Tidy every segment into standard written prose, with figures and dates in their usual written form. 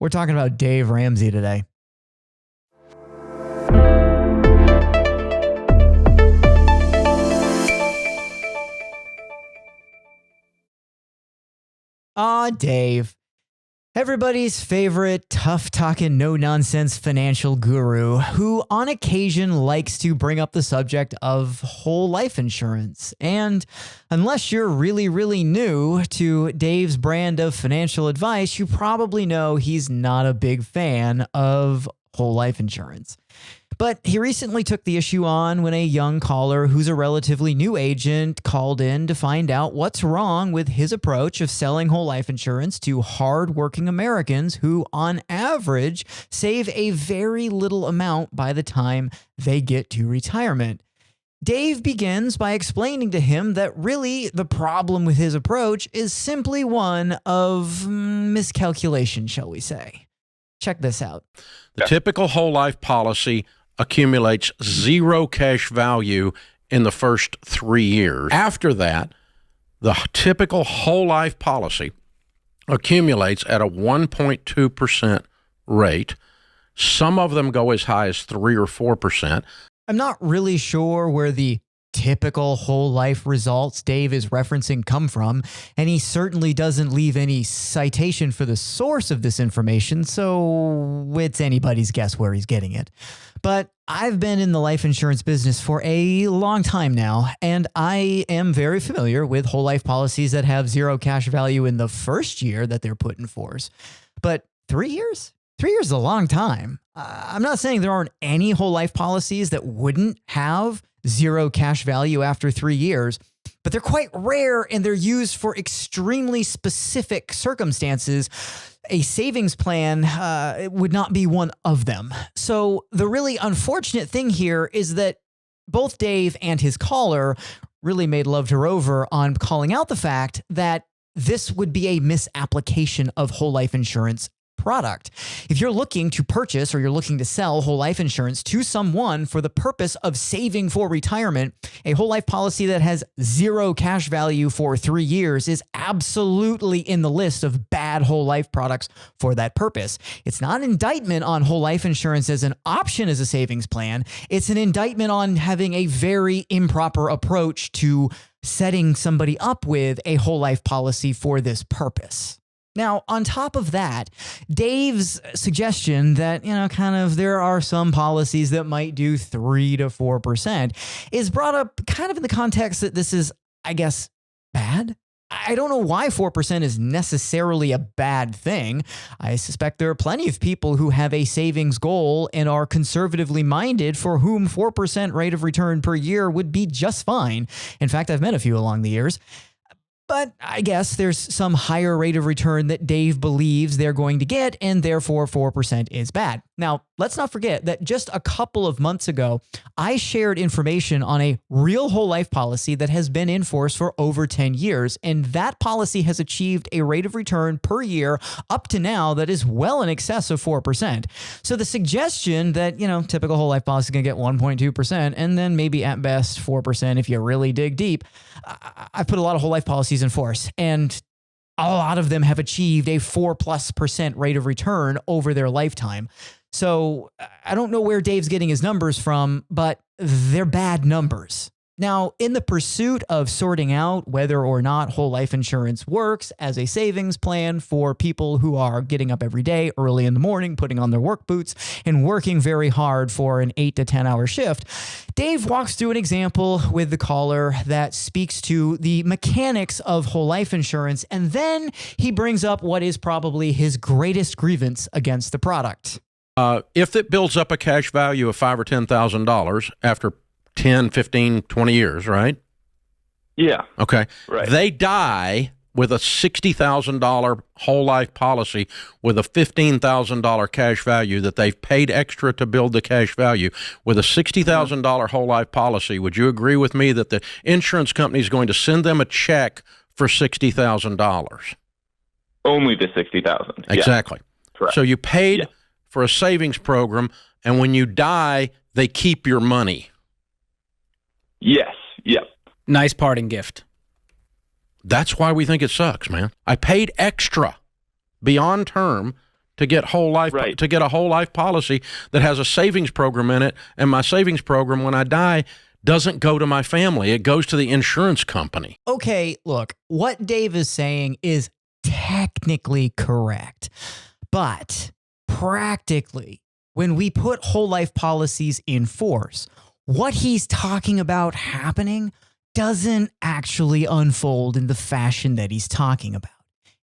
We're talking about Dave Ramsey today. Dave. Everybody's favorite tough-talking, no-nonsense financial guru who on occasion likes to bring up the subject of whole life insurance. And unless you're really, really new to Dave's brand of financial advice, you probably know he's not a big fan of whole life insurance. But he recently took the issue on when a young caller who's a relatively new agent called in to find out what's wrong with his approach of selling whole life insurance to hardworking Americans who, on average, save a very little amount by the time they get to retirement. Dave begins by explaining to him that really the problem with his approach is simply one of miscalculation, shall we say. Check this out. The typical whole life policy accumulates zero cash value in the first 3 years. After that, the typical whole life policy accumulates at a 1.2% rate. Some of them go as high as 3 or 4%. I'm not really sure where the typical whole life results Dave is referencing come from, and he certainly doesn't leave any citation for the source of this information, so it's anybody's guess where he's getting it. But I've been in the life insurance business for a long time now, and I am very familiar with whole life policies that have zero cash value in the first year that they're put in force. But 3 years? 3 years is a long time. I'm not saying there aren't any whole life policies that wouldn't have zero cash value after 3 years, but they're quite rare and they're used for extremely specific circumstances. A savings plan would not be one of them. So the really unfortunate thing here is that both Dave and his caller really made love to Rover on calling out the fact that this would be a misapplication of whole life insurance product. If you're looking to purchase or you're looking to sell whole life insurance to someone for the purpose of saving for retirement, a whole life policy that has zero cash value for 3 years is absolutely in the list of bad whole life products for that purpose. It's not an indictment on whole life insurance as an option as a savings plan. It's an indictment on having a very improper approach to setting somebody up with a whole life policy for this purpose. Now, on top of that, Dave's suggestion that, kind of there are some policies that might do 3 to 4% is brought up kind of in the context that this is, I guess, bad. I don't know why 4% is necessarily a bad thing. I suspect there are plenty of people who have a savings goal and are conservatively minded for whom 4% rate of return per year would be just fine. In fact, I've met a few along the years. But I guess there's some higher rate of return that Dave believes they're going to get, and therefore 4% is bad. Now, let's not forget that just a couple of months ago, I shared information on a real whole life policy that has been in force for over 10 years, and that policy has achieved a rate of return per year up to now that is well in excess of 4%. So the suggestion that, typical whole life policy is going to get 1.2% and then maybe at best 4% if you really dig deep. I've put a lot of whole life policies in force, and a lot of them have achieved a 4+% rate of return over their lifetime. So I don't know where Dave's getting his numbers from, but they're bad numbers. Now, in the pursuit of sorting out whether or not whole life insurance works as a savings plan for people who are getting up every day early in the morning, putting on their work boots, and working very hard for an 8 to 10 hour shift, Dave walks through an example with the caller that speaks to the mechanics of whole life insurance, and then he brings up what is probably his greatest grievance against the product. If it builds up a cash value of $5,000 or $10,000 after 10, 15, 20 years, right? Yeah. Okay. Right. They die with a $60,000 whole life policy with a $15,000 cash value that they've paid extra to build the cash value. With a $60,000 whole life policy, would you agree with me that the insurance company is going to send them a check for $60,000? Only the $60,000. Exactly. Yeah. Correct. So you paid for a savings program, and when you die, they keep your money. Yes. Yep. Nice parting gift. That's why we think it sucks, man. I paid extra beyond term to get to get a whole life policy that has a savings program in it, and my savings program, when I die, doesn't go to my family. It goes to the insurance company. Okay, look, what Dave is saying is technically correct, but practically, when we put whole life policies in force, what he's talking about happening doesn't actually unfold in the fashion that he's talking about.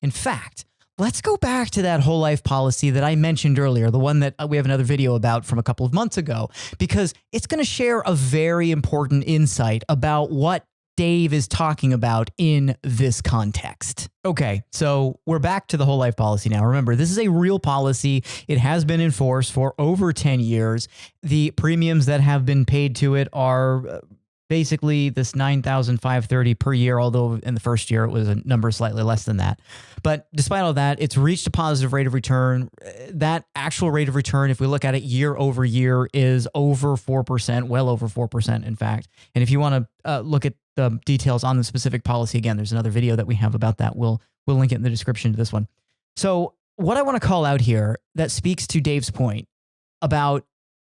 In fact, let's go back to that whole life policy that I mentioned earlier, the one that we have another video about from a couple of months ago, because it's going to share a very important insight about what Dave is talking about in this context. Okay, so we're back to the whole life policy now. Remember, this is a real policy. It has been in force for over 10 years. The premiums that have been paid to it are basically this $9,530 per year, although in the first year it was a number slightly less than that. But despite all that, it's reached a positive rate of return. That actual rate of return, if we look at it year over year, is over 4%, well over 4%, in fact. And if you want to look at the details on the specific policy, again, there's another video that we have about that. We'll link it in the description to this one. So what I want to call out here that speaks to Dave's point about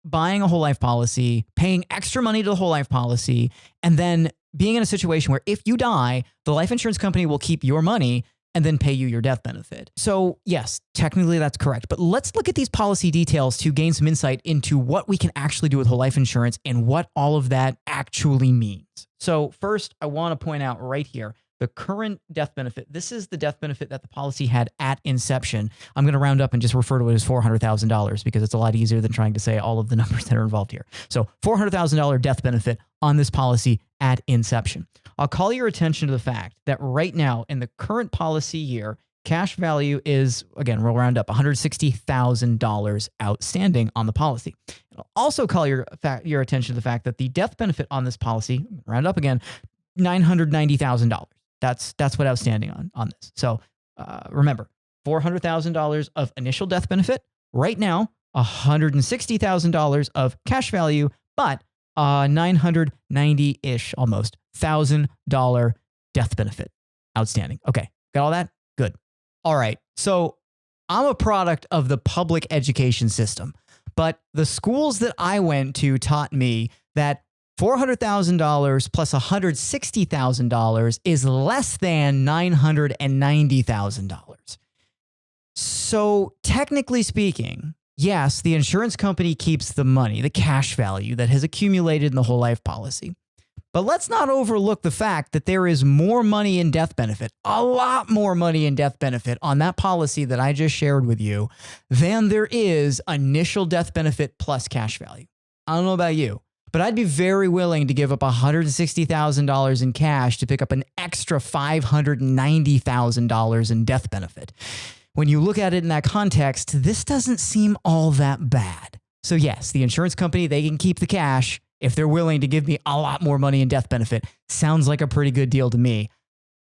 buying a whole life policy, paying extra money to the whole life policy, and then being in a situation where if you die, the life insurance company will keep your money and then pay you your death benefit. So yes, technically that's correct. But let's look at these policy details to gain some insight into what we can actually do with whole life insurance and what all of that actually means. So first, I want to point out right here, the current death benefit. This is the death benefit that the policy had at inception. I'm going to round up and just refer to it as $400,000 because it's a lot easier than trying to say all of the numbers that are involved here. So $400,000 death benefit on this policy at inception. I'll call your attention to the fact that right now in the current policy year, cash value is, again, we'll round up $160,000 outstanding on the policy. I'll also call your attention to the fact that the death benefit on this policy, round up again, $990,000. That's what outstanding on this. So remember, $400,000 of initial death benefit. Right now, $160,000 of cash value, but $990-ish almost $1,000 death benefit outstanding. Okay, got all that? Good. All right. So I'm a product of the public education system, but the schools that I went to taught me that $400,000 plus $160,000 is less than $990,000. So technically speaking, yes, the insurance company keeps the money, the cash value that has accumulated in the whole life policy. But let's not overlook the fact that there is more money in death benefit, a lot more money in death benefit on that policy that I just shared with you than there is initial death benefit plus cash value. I don't know about you, but I'd be very willing to give up $160,000 in cash to pick up an extra $590,000 in death benefit. When you look at it in that context, this doesn't seem all that bad. So yes, the insurance company, they can keep the cash if they're willing to give me a lot more money in death benefit. Sounds like a pretty good deal to me.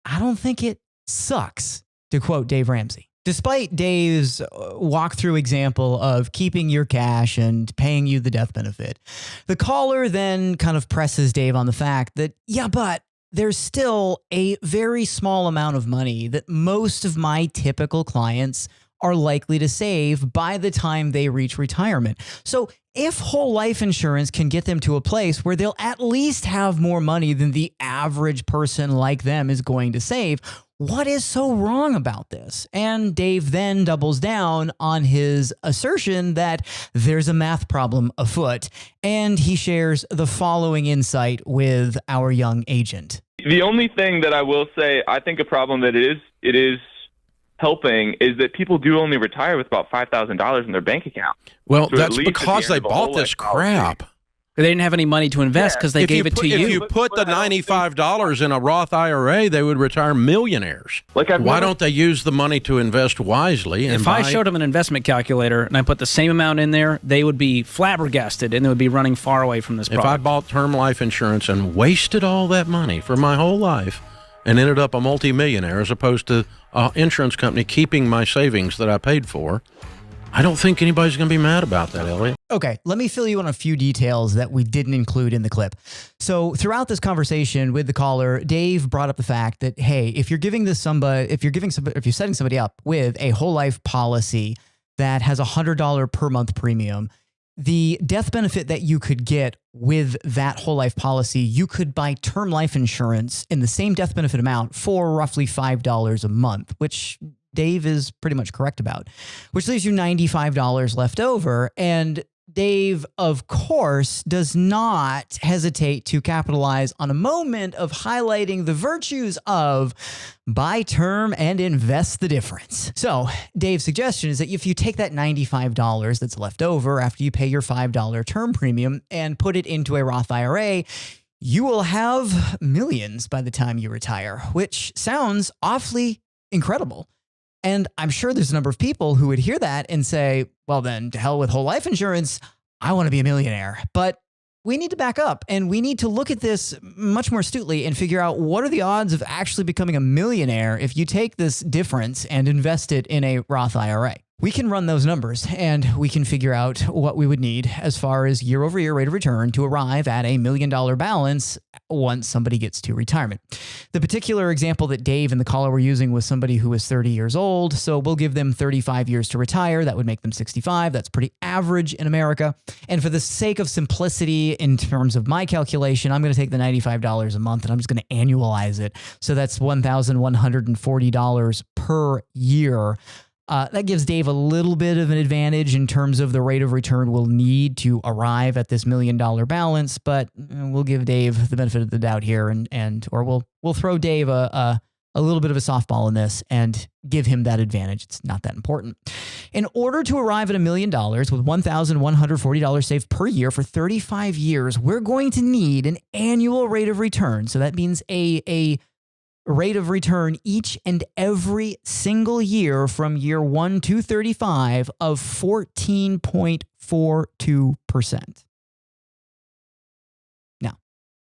I don't think it sucks, to quote Dave Ramsey. Despite Dave's walkthrough example of keeping your cash and paying you the death benefit, the caller then kind of presses Dave on the fact that, yeah, but there's still a very small amount of money that most of my typical clients are likely to save by the time they reach retirement. So if whole life insurance can get them to a place where they'll at least have more money than the average person like them is going to save, what is so wrong about this? And Dave then doubles down on his assertion that there's a math problem afoot, and he shares the following insight with our young agent. The only thing that I will say, I think a problem that it is helping is that people do only retire with about $5,000 in their bank account. Well, So that's because they bought this crap. They didn't have any money to invest because they gave it to you. If you put the $95 in a Roth IRA, they would retire millionaires. Why don't they use the money to invest wisely? And if I showed them an investment calculator and I put the same amount in there, they would be flabbergasted and they would be running far away from this product. If I bought term life insurance and wasted all that money for my whole life and ended up a multimillionaire as opposed to an insurance company keeping my savings that I paid for, I don't think anybody's going to be mad about that, Elliot. Okay, let me fill you on a few details that we didn't include in the clip. So throughout this conversation with the caller, Dave brought up the fact that, hey, if you're setting somebody up with a whole life policy, that has a $100 per month premium. The death benefit that you could get with that whole life policy, you could buy term life insurance in the same death benefit amount for roughly $5 a month, which Dave is pretty much correct about, which leaves you $95 left over. And Dave, of course, does not hesitate to capitalize on a moment of highlighting the virtues of buy term and invest the difference. So Dave's suggestion is that if you take that $95 that's left over after you pay your $5 term premium and put it into a Roth IRA, you will have millions by the time you retire, which sounds awfully incredible. And I'm sure there's a number of people who would hear that and say, well, then to hell with whole life insurance. I want to be a millionaire. But we need to back up and we need to look at this much more astutely and figure out what are the odds of actually becoming a millionaire if you take this difference and invest it in a Roth IRA. We can run those numbers and we can figure out what we would need as far as year over year rate of return to arrive at $1 million balance once somebody gets to retirement. The particular example that Dave and the caller were using was somebody who was 30 years old. So we'll give them 35 years to retire. That would make them 65. That's pretty average in America. And for the sake of simplicity in terms of my calculation, I'm going to take the $95 a month and I'm just going to annualize it. So that's $1,140 per year. That gives Dave a little bit of an advantage in terms of the rate of return we'll need to arrive at this $1 million balance, but we'll give Dave the benefit of the doubt here or we'll throw Dave a little bit of a softball in this and give him that advantage. It's not that important. In order to arrive at $1 million with $1,140 saved per year for 35 years, we're going to need an annual rate of return. So that means a rate of return each and every single year from year 1 to 35 of 14.42%. Now,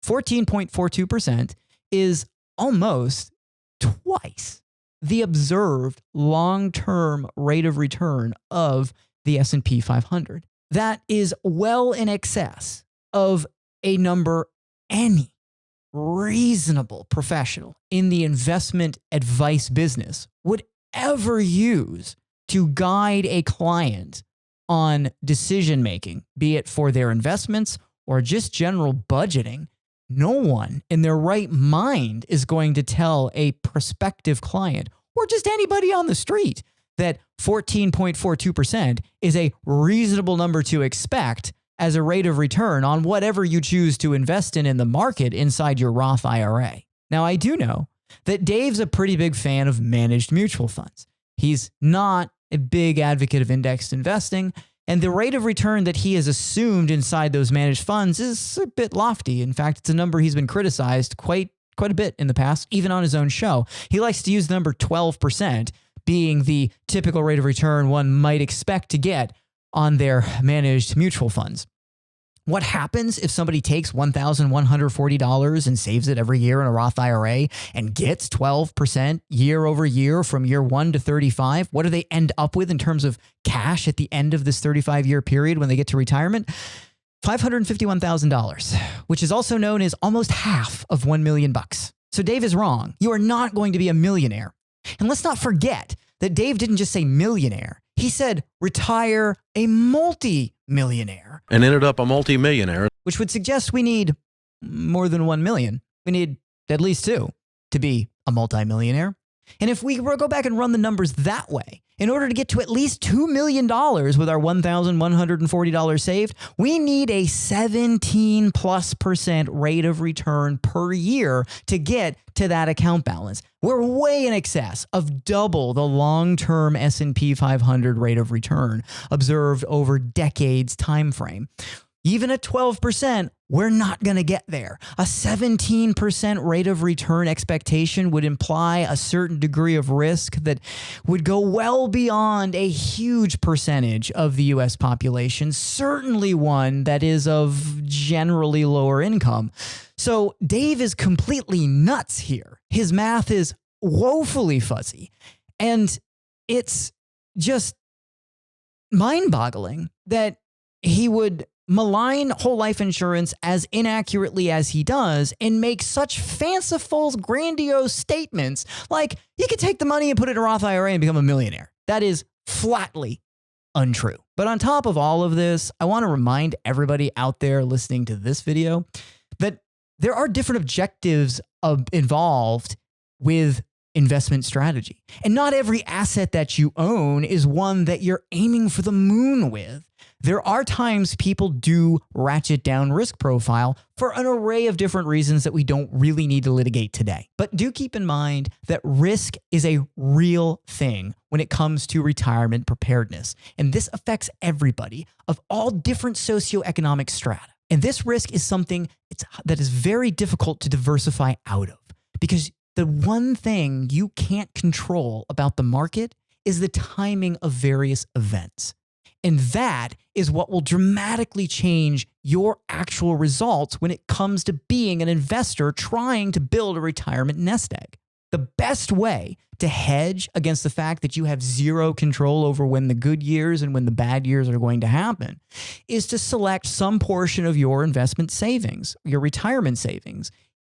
14.42% is almost twice the observed long-term rate of return of the S&P 500. That is well in excess of a number any reasonable professional in the investment advice business would ever use to guide a client on decision making, be it for their investments or just general budgeting. No one in their right mind is going to tell a prospective client or just anybody on the street that 14.42% is a reasonable number to expect as a rate of return on whatever you choose to invest in the market inside your Roth IRA. Now, I do know that Dave's a pretty big fan of managed mutual funds. He's not a big advocate of indexed investing, and the rate of return that he has assumed inside those managed funds is a bit lofty. In fact, it's a number he's been criticized quite a bit in the past, even on his own show. He likes to use the number 12% being the typical rate of return one might expect to get on their managed mutual funds. What happens if somebody takes $1,140 and saves it every year in a Roth IRA and gets 12% year over year from year 1 to 35? What do they end up with in terms of cash at the end of this 35-year period when they get to retirement? $551,000, which is also known as almost half of $1 million. So Dave is wrong. You are not going to be a millionaire. And let's not forget that Dave didn't just say millionaire. He said retire a multi-millionaire. And ended up a multi-millionaire. Which would suggest we need more than 1 million. We need at least 2 to be a multi-millionaire. And if we go back and run the numbers that way, in order to get to at least $2 million with our $1,140 saved, we need a 17+% rate of return per year to get to that account balance. We're way in excess of double the long-term S&P 500 rate of return observed over decades time frame. Even at 12%, we're not going to get there. A 17% rate of return expectation would imply a certain degree of risk that would go well beyond a huge percentage of the U.S. population, certainly one that is of generally lower income. So Dave is completely nuts here. His math is woefully fuzzy, and it's just mind-boggling that he would malign whole life insurance as inaccurately as he does and make such fanciful, grandiose statements like you could take the money and put it in a Roth IRA and become a millionaire. That is flatly untrue. But on top of all of this, I want to remind everybody out there listening to this video that there are different objectives involved with investment strategy. And not every asset that you own is one that you're aiming for the moon with. There are times people do ratchet down risk profile for an array of different reasons that we don't really need to litigate today. But do keep in mind that risk is a real thing when it comes to retirement preparedness. And this affects everybody of all different socioeconomic strata. And this risk is something that is very difficult to diversify out of, because the one thing you can't control about the market is the timing of various events. And that is what will dramatically change your actual results when it comes to being an investor trying to build a retirement nest egg. The best way to hedge against the fact that you have zero control over when the good years and when the bad years are going to happen is to select some portion of your investment savings, your retirement savings,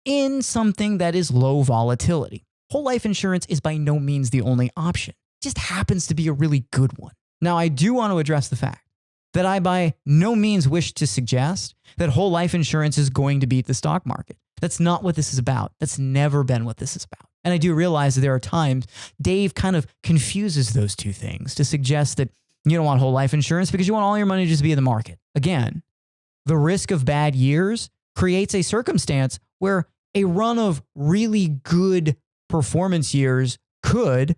in something that is low volatility. Whole life insurance is by no means the only option. It just happens to be a really good one. Now, I do want to address the fact that I by no means wish to suggest that whole life insurance is going to beat the stock market. That's not what this is about. That's never been what this is about. And I do realize that there are times Dave kind of confuses those two things to suggest that you don't want whole life insurance because you want all your money to just be in the market. Again, the risk of bad years creates a circumstance where a run of really good performance years could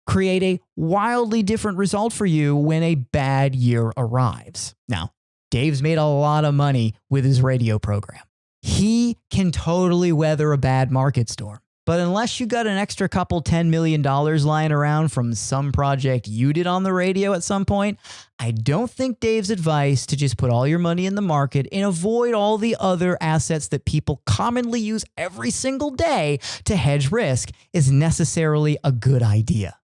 create a wildly different result for you when a bad year arrives. Now, Dave's made a lot of money with his radio program. He can totally weather a bad market storm. But unless you got an extra couple $10 million lying around from some project you did on the radio at some point, I don't think Dave's advice to just put all your money in the market and avoid all the other assets that people commonly use every single day to hedge risk is necessarily a good idea.